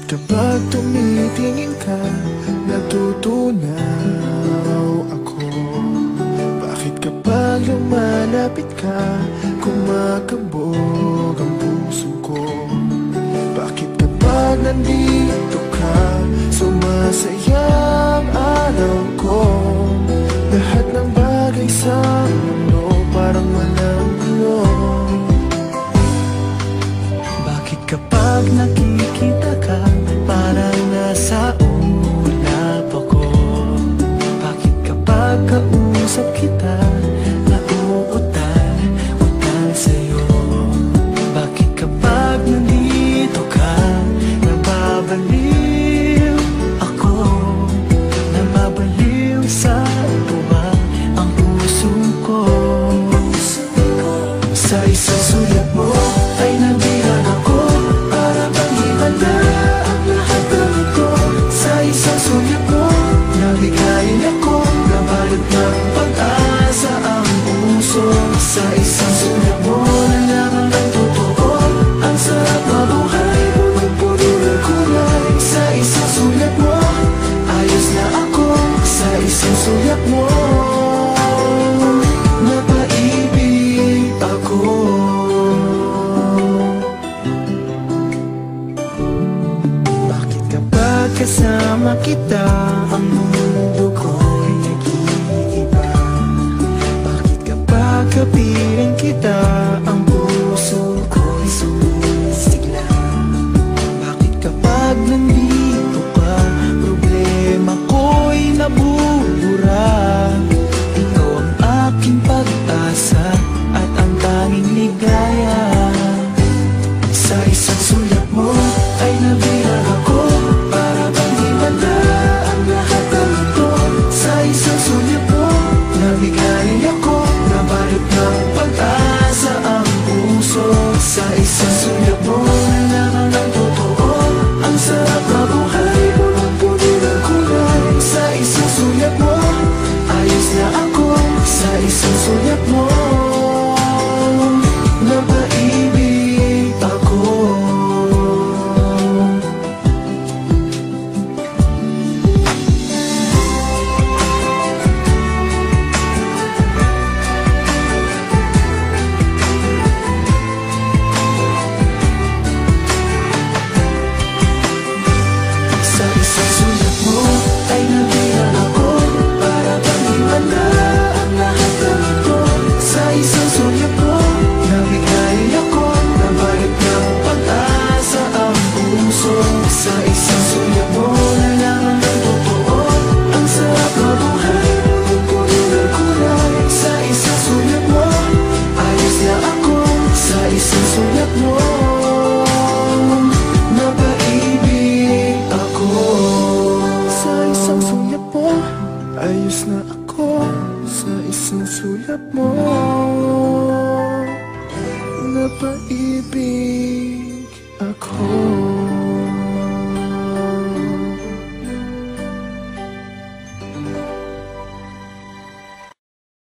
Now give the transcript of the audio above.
Kapag tumitingin ka, natutunaw ako. Bakit kapag lumalapit ka, kumakabog ang puso ko? Bakit kapag nandito ka, sumasaya ang araw ko? Lahat ng bagay sa mundo parang walang gulo. Bakit kapag nakikita ka, parang nasa ulap ako? Bakit kapag kausap kita, nauutal sa'yo? Bakit kapag nandito ka, nababaliw ako? Nababaliw sa tuwa ang puso ko. Sa isang sulat mo ay nabihan ako, para bang himala ang lahat ng ito. Sa isang sulat mo, nabigayin ako, nabalot ng pag-asa ang puso. Sa isang sulat mo, nalaman ng totoo, ang sarap mabuhay, punong-puno ng kulay. Sa isang sulat mo, ayos na ako. Sa isang sulat mo, napaibig ako. Bakit kapag kasama kita, ang mundo ko'y nag-iiba? Bakit kapag kapiling kita, ang puso ko'y sumisigla? Bakit kapag nandito ka, problema ko'y nabubura? Ikaw ang aking pag-asa at ang tanging ligaya. Sa isang sulat mo ay nabihan ako, para bang himala ang lahat ng ito. Sa isang sulat mo, nabigayin ako, nabalot ng pag-asa ang puso. Sa isang sulat mo, nalaman ng totoo, ang sarap mabuhay, punong-puno ng kulay. Sa isang sulat mo, ayos na ako. Sa isang sulat mo, napaibig ako. Sa isang sulat mo ay nabihan ako, para bang himala ang lahat ng ito. Sa isang sulat mo, nabigayin ako, nabalot ng pag-asa ang puso. Sa isang sulat mo, nalaman ng totoo, ang sarap mabuhay, punong-puno ng kulay. Sa isang sulat mo, ayos na ako. Sa isang sulat mo, napaibig ako. Sa isang sulat mo, ayos na ako. Sa isang sulat mo, napaibig